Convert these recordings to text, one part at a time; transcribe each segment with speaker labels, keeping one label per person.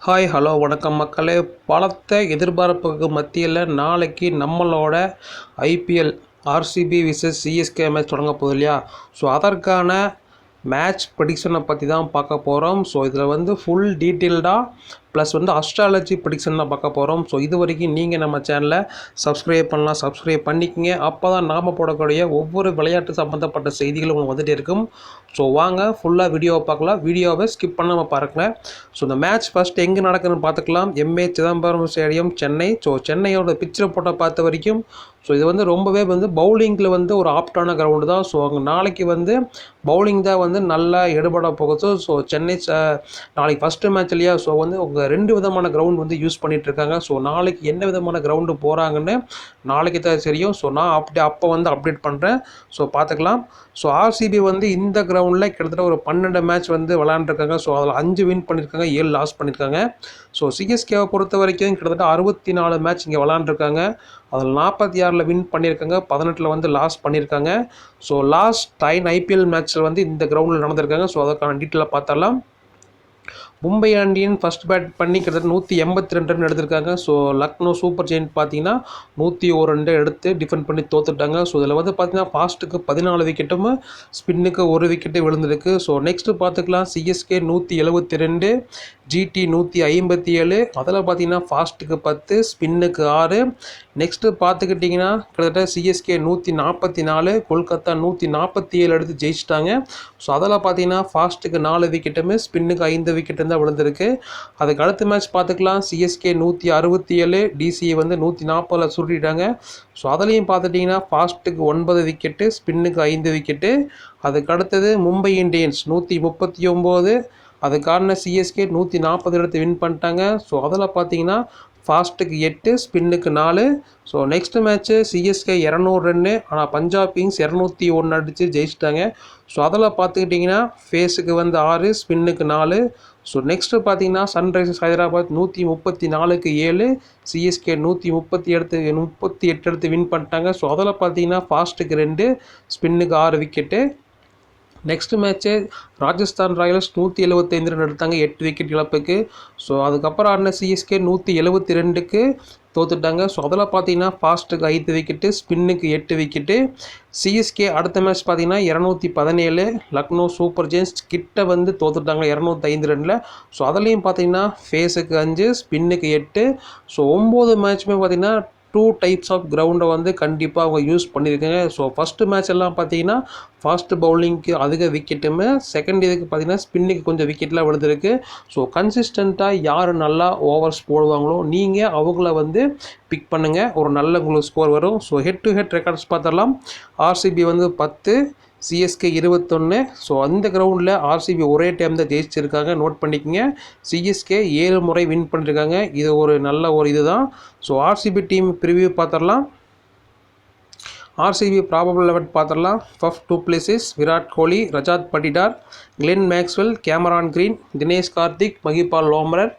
Speaker 1: Hi hello வணக்கம் மக்களே. பலத்த எதிர்பார்ப்புக்கு மத்தியில் நாளைக்கு நம்மளோட IPL RCB versus CSK match தொடங்க போகுது இல்லையா? ஸோ அதற்கான மேட்ச் ப்ரெடிக்ஷனை பற்றி தான் பார்க்க போகிறோம். ஸோ இதில் ஃபுல் டீட்டெயில்டாக ப்ளஸ் அஸ்ட்ராலஜி ப்ரெடிக்ஷன் தான் பார்க்க போகிறோம். ஸோ இது வரைக்கும் நீங்கள் நம்ம சேனலை சப்ஸ்கிரைப் பண்ணிக்கங்க. அப்போ தான் நாம் போடக்கூடிய ஒவ்வொரு விளையாட்டு சம்மந்தப்பட்ட செய்திகளும் உங்களுக்கு வந்துகிட்டே இருக்கும். ஸோ வாங்க ஃபுல்லாக வீடியோவை பார்க்கலாம். வீடியோவை ஸ்கிப் பண்ணாமல் பாருங்கள். ஸோ இந்த மேட்ச் ஃபஸ்ட் எங்கே நடக்குதுன்னு பார்த்துக்கலாம். MA Chidambaram stadium, Chennai. So சென்னையோட பிக்சர் போட்ட பார்த்த வரைக்கும் ஸோ இது ரொம்பவே பவுலிங்கில் ஒரு ஆப்டான கிரவுண்டு தான். ஸோ அங்கே நாளைக்கு பவுலிங் தான் நல்லா எடுபட போகுது. ஸோ சென்னை நாளைக்கு ஃபஸ்ட்டு மேட்ச் இல்லையா? ஸோ உங்கள் 2 விதமான கிரவுண்ட் யூஸ் பண்ணிகிட்ருக்காங்க. ஸோ நாளைக்கு என்ன விதமான கிரவுண்டு போகிறாங்கன்னு நாளைக்கு தான் தெரியும். ஸோ நான் அப்போ அப்டேட் பண்ணுறேன். ஸோ பார்த்துக்கலாம். ஸோ ஆர்சிபி இந்த கிரவுண்டில் கிட்டத்தட்ட ஒரு 12 மேட்ச் விளாண்டுருக்காங்க. ஸோ அதில் 5 வின் பண்ணியிருக்காங்க, 7 லாஸ் பண்ணியிருக்காங்க. ஸோ சிஎஸ்கேவை பொறுத்த வரைக்கும் கிட்டத்தட்ட 64 மேட்ச் இங்கே விளாண்டுருக்காங்க. அதில் 46 வின் பண்ணியிருக்காங்க, 18 லாஸ் பண்ணியிருக்காங்க. ஸோ லாஸ்ட் 9 ஐபிஎல் மேட்ச்சில் இந்த கிரவுண்டில் நடந்திருக்காங்க. ஸோ அதற்கான டீட்டெயிலாக பார்த்தரலாம். மும்பை இந்தியன் ஃபஸ்ட் பேட் பண்ணி கிட்டத்தட்ட 182 ரன் எடுத்திருக்காங்க. ஸோ லக்னோ சூப்பர் ஜெயின்ட் பார்த்தீங்கன்னா 101 ரன் எடுத்து டிஃபெண்ட் பண்ணி தோத்துட்டாங்க. ஸோ இதில் பார்த்தீங்கன்னா ஃபாஸ்ட்டுக்கு 14 விக்கெட்டும் ஸ்பின்னுக்கு 1 விக்கெட்டு விழுந்திருக்கு. ஸோ நெக்ஸ்ட்டு பார்த்துக்கலாம். CSK 172, GT 157. அதில் பார்த்தீங்கன்னா ஃபாஸ்ட்டுக்கு 10, ஸ்பின்னுக்கு 6. நெக்ஸ்ட்டு பார்த்துக்கிட்டிங்கன்னா கிட்டத்தட்ட சிஎஸ்கே 144, கொல்கத்தா 147 எடுத்து ஜெயிச்சிட்டாங்க. ஸோ அதில் பார்த்தீங்கன்னா ஃபாஸ்ட்டுக்கு 4 விக்கெட்டுமே ஸ்பின்னுக்கு 5 விக்கெட்டு தான் விழுந்திருக்கு. அதுக்கு அடுத்த மேட்ச் பார்த்துக்கலாம். CSK 167, TCA 140 சுருட்டிட்டாங்க. ஸோ அதுலேயும் பார்த்துட்டிங்கன்னா ஃபாஸ்ட்டுக்கு 9 விக்கெட்டு, ஸ்பின்னுக்கு 5 விக்கெட்டு. அதுக்கு அடுத்தது மும்பை இந்தியன்ஸ் 139, அதுக்கான சிஎஸ்கே 140 எடுத்து வின் பண்ணிட்டாங்க. ஸோ அதில் பார்த்தீங்கன்னா ஃபாஸ்ட்டுக்கு 8, ஸ்பின்னுக்கு 4. So next match CSK 200 run, ஆனால் பஞ்சாப் கிங்ஸ் 201 அடித்து ஜெயிச்சிட்டாங்க. ஸோ அதில் பார்த்துக்கிட்டிங்கன்னா ஃபேஸுக்கு 6, ஸ்பின்னுக்கு 4. ஸோ நெக்ஸ்ட்டு பார்த்தீங்கன்னா சன்ரைசர்ஸ் ஹைதராபாத் 134க்கு 7, சிஎஸ்கே 138 எடுத்து வின் பண்ணிட்டாங்க. ஸோ அதில் பார்த்தீங்கன்னா ஃபாஸ்ட்டுக்கு 2, ஸ்பின்னுக்கு 6 wicket. Next match Rajasthan Royals 175 run எடுத்தாங்க, 8 விக்கெட் இழப்புக்கு. ஸோ அதுக்கப்புறம் ஆடின சிஎஸ்கே 172க்கு தோத்துட்டாங்க. ஸோ அதில் பார்த்தீங்கன்னா ஃபாஸ்ட்டுக்கு 5 விக்கெட்டு, ஸ்பின்னுக்கு 8 விக்கெட்டு. சிஎஸ்கே அடுத்த மேட்ச் பார்த்தீங்கன்னா 217, லக்னோ சூப்பர் ஜெயின்ஸ் கிட்ட தோத்துட்டாங்க 205 ரனில். ஸோ அதுலேயும் பார்த்தீங்கன்னா ஃபேஸுக்கு 5, ஸ்பின்னுக்கு 8. ஸோ 9 மேட்ச்சுமே பார்த்தீங்கன்னா 2 டைப்ஸ் ஆஃப் கிரவுண்டை கண்டிப்பாக அவங்க யூஸ் பண்ணியிருக்காங்க. ஸோ ஃபஸ்ட்டு மேட்ச் எல்லாம் பார்த்தீங்கன்னா ஃபாஸ்ட் பவுலிங்க்கு அதிக விக்கெட்டுமே, செகண்ட் இதுக்கு பார்த்தீங்கன்னா ஸ்பின்னுக்கு கொஞ்சம் விக்கெட்லாம் விழுந்திருக்கு. ஸோ கன்சிஸ்டண்ட்டாக யார் நல்லா ஓவர்ஸ் போடுவாங்களோ நீங்கள் அவங்கள பிக் பண்ணுங்கள், ஒரு நல்ல உங்களுக்கு ஸ்கோர் வரும். So head to head records பார்த்தரலாம். RCB 10, CSK 21. ஸோ அந்த கிரவுண்டில் ஆர்சிபி ஒரே டைம் தான் ஜெயிச்சிருக்காங்க, நோட் பண்ணிக்கோங்க. சிஎஸ்கே 7 முறை வின் பண்ணியிருக்காங்க. இது ஒரு நல்ல இதுதான். ஸோ ஆர்சிபி டீம் ப்ரிவியூ பார்த்துடலாம். ஆர்சிபி ப்ராபபிள் 11 பார்த்துடலாம். Faf du Plessis, Virat Kohli, Rajat Patidar, Glenn Maxwell, Cameron Green, Dinesh Karthik, Mahipal Lomror,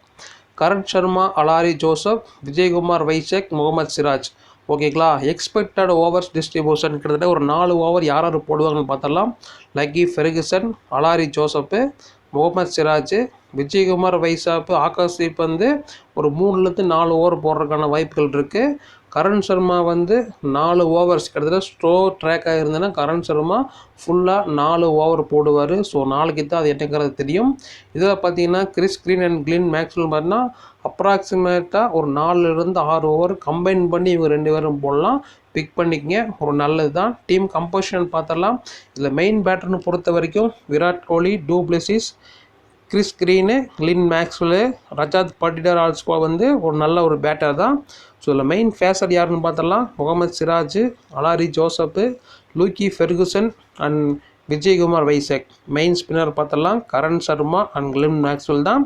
Speaker 1: Karn Sharma, அலாரி ஜோசப், விஜய்குமார் வைசக், முகமது சிராஜ். ஓகேங்களா? எக்ஸ்பெக்டட் ஓவர்ஸ் டிஸ்ட்ரிபியூஷன் கிட்டத்தட்ட ஒரு 4 ஓவர் யார் போடுவாங்கன்னு பார்த்தரலாம். Lucky Ferguson, அலாரி Joseph, Mohammed Siraj, Vijaykumar வைசாப்பு, Akashdeep ஒரு 3-4 ஓவர் போடுறதுக்கான வாய்ப்புகள் இருக்குது. கரண் சர்மா 4 ஓவர்ஸ் கிட்டத்தட்ட ஸ்லோ ட்ராக்காக இருந்ததுன்னா கரண் சர்மா ஃபுல்லாக 4 ஓவர் போடுவார். ஸோ நாளைக்கு தான் அது என்னங்கிறது தெரியும். இதில் பார்த்தீங்கன்னா Chris Green and Glenn Maxwell பார்த்தீங்கன்னா அப்ராக்சிமேட்டாக ஒரு 4-6 ஓவர் கம்பைன் பண்ணி இவங்க 2 பேரும் போடலாம். பிக் பண்ணிக்கங்க, ஒரு நல்லது தான். டீம் கம்போசிஷன் பார்த்தரலாம். இதில் மெயின் பேட்டர்னு பொறுத்த வரைக்கும் Virat Kohli, du Plessis, Chris Green, Glenn Maxwell, Rajat Patidar ஆல்ஸ்கோ ஒரு நல்ல ஒரு பேட்டர் தான். ஸோ இதில் மெயின் ஃபேஸர் யாருன்னு பார்த்தரலாம். முகமது சிராஜ், அலாரி Joseph, Lockie Ferguson and Vijaykumar Vyshak. Main spinner பார்த்தரலாம் Karn Sharma and Glenn Maxwell தான்.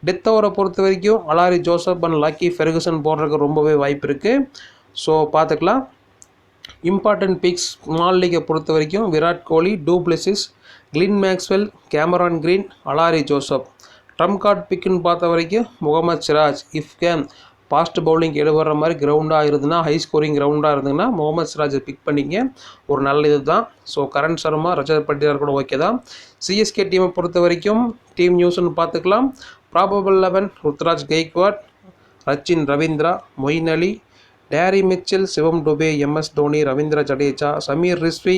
Speaker 1: டெத் ஓவரை பொறுத்த வரைக்கும் அலாரி ஜோசப் அண்ட் லக்கி ஃபெர்குசன் போடுறதுக்கு ரொம்பவே வாய்ப்பு இருக்குது. ஸோ பார்த்துக்கலாம். இம்பார்ட்டன்ட் பிக்ஸ் ஸ்மால் லீகை பொறுத்த வரைக்கும் Virat Kohli, du Plessis, Glenn Maxwell, Cameron Green, அலாரி ஜோசப். ட்ரம் கார்டு பிக்குன்னு பார்த்த வரைக்கும் முகமது சிராஜ், இஃப்கான், ஃபாஸ்ட் பவுலிங் எடுபடுற மாதிரி கிரவுண்டாக இருந்ததுன்னா, ஹை ஸ்கோரிங் கிரவுண்டாக இருந்ததுன்னா முகமது சிராஜை பிக் பண்ணிங்க. ஒரு நல்ல இது தான். ஸோ கரண் சர்மா, ரஜத் பட்டிதார் கூட ஓகே தான். சிஎஸ்கே டீமை பொறுத்த வரைக்கும் டீம் நியூஸ்னு பார்த்துக்கலாம். Probable 11 Ruturaj Gaikwad, Rachin Ravindra, Moeen Ali, Daryl Mitchell, Shivam Dube, MS Dhoni, Ravindra Jadeja, Sameer Rizvi,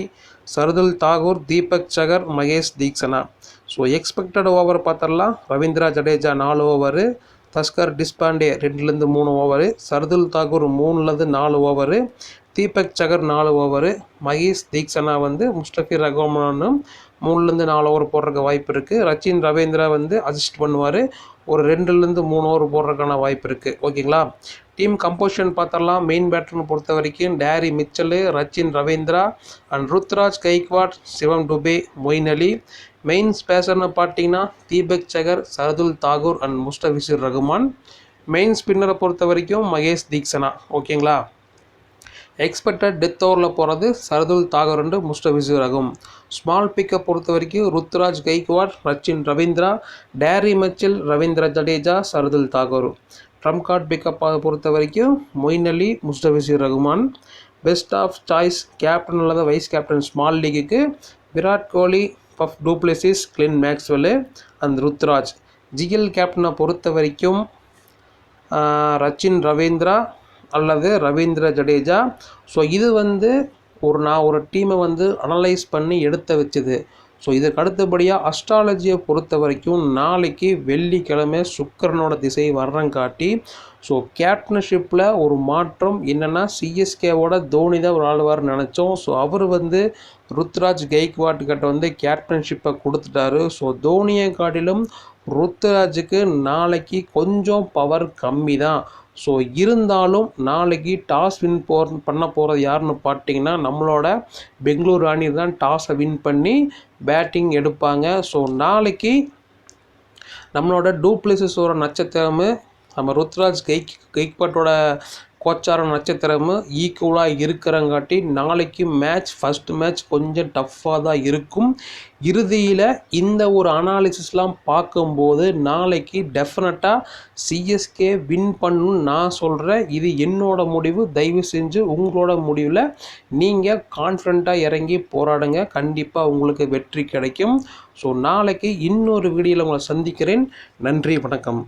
Speaker 1: Shardul Thakur, Deepak Chahar, Maheesh Theekshana. So expected over பார்த்தரலாம். Ravindra Jadeja 4 over, Tushar Deshpande 2-3 over, Shardul Thakur 3-4 over, Deepak Chahar 4 over, Maheesh Theekshana Mustafizur Rahman 3-4 over போடுறதுக்கு வாய்ப்பு இருக்குது. ரச்சின் ரவீந்திரா அசிஸ்ட் பண்ணுவார். ஒரு 2-3 ஓவர் போடுறதுக்கான வாய்ப்பு இருக்குது. ஓகேங்களா? டீம் கம்போசிஷன் பார்த்தரலாம். மெயின் பேட்டர்னு பொறுத்த வரைக்கும் Daryl Mitchell, Rachin Ravindra and Ruturaj Gaikwad, Shivam Dube, Moeen Ali. Main ஸ்பேசர்னு பார்த்தீங்கன்னா தீபக் சகர், சர்துல் தாகூர் அண்ட் முஸ்டபிர் ரஹ்மான். மெயின் ஸ்பின்னரை பொறுத்த வரைக்கும் மகேஷ் தீக்ஷனா. ஓகேங்களா? எக்ஸ்பெக்டட் டெத் ஓவரில் போகிறது சர்துல் தாகூர் அண்டு முஸ்டபிர் ரஹ்மான். ஸ்மால் பிக்கை பொறுத்த வரைக்கும் Ruturaj Gaikwad, Rachin Ravindra, Daryl Mitchell, Ravindra Jadeja, Shardul Thakur. Trump card பிக்கை பொறுத்த வரைக்கும் Moeen Ali, முஸ்டபிர் Rahman. Best of choice captain அல்லது வைஸ் கேப்டன் ஸ்மால் லீக்குக்கு Virat Kohli, Faf du Plessis, Glenn Maxwell and Ruturaj. GL கேப்டனை பொறுத்த வரைக்கும் ரச்சின் ரவீந்திரா அல்லது ரவீந்திர ஜடேஜா. ஸோ இது நான் ஒரு டீமை அனலைஸ் பண்ணி எடுத்து வச்சுது. ஸோ இதுக்கு அடுத்தபடியாக அஸ்ட்ராலஜியை பொறுத்த வரைக்கும் நாளைக்கு வெள்ளிக்கிழமை சுக்கிரனோட திசை வர்றங்காட்டி ஸோ கேப்டன்ஷிப்பில் ஒரு மாற்றம் என்னென்னா சிஎஸ்கேவோட தோனி தான் ஒரு ஆளுவார்னு நினச்சோம். ஸோ அவர் ருத்ராஜ் கெய்க்வாட் கிட்ட கேப்டன்ஷிப்பை கொடுத்துட்டாரு. ஸோ தோனியை காட்டிலும் ருத்ராஜுக்கு நாளைக்கு கொஞ்சம் பவர் கம்மி தான். ஸோ இருந்தாலும் நாளைக்கு டாஸ் வின் பண்ண போகிறது யாருன்னு பார்த்தீங்கன்னா நம்மளோட பெங்களூர் அணி தான் டாஸை வின் பண்ணி பேட்டிங் எடுப்பாங்க. ஸோ நாளைக்கு நம்மளோட டூப்ளசிஸோட நட்சத்திரம் நம்ம ருத்ராஜ் கெய்க்வாட்டோட கோச்சார நட்சத்திரம் ஈக்குவலாக இருக்கிறங்காட்டி நாளைக்கு ஃபஸ்ட்டு மேட்ச் கொஞ்சம் டஃப்பாக தான் இருக்கும். இறுதியில் இந்த ஒரு அனாலிசிஸ்லாம் பார்க்கும்போது நாளைக்கு டெஃபினட்டாக சிஎஸ்கே வின் பண்ணணும்னு நான் சொல்கிறேன். இது என்னோட முடிவு. தயவு செஞ்சு உங்களோட முடிவில் நீங்கள் கான்ஃபிடண்ட்டாக இறங்கி போராடுங்க. கண்டிப்பாக உங்களுக்கு வெற்றி கிடைக்கும். ஸோ நாளைக்கு இன்னொரு வீடியோவில் உங்களை சந்திக்கிறேன். நன்றி, வணக்கம்.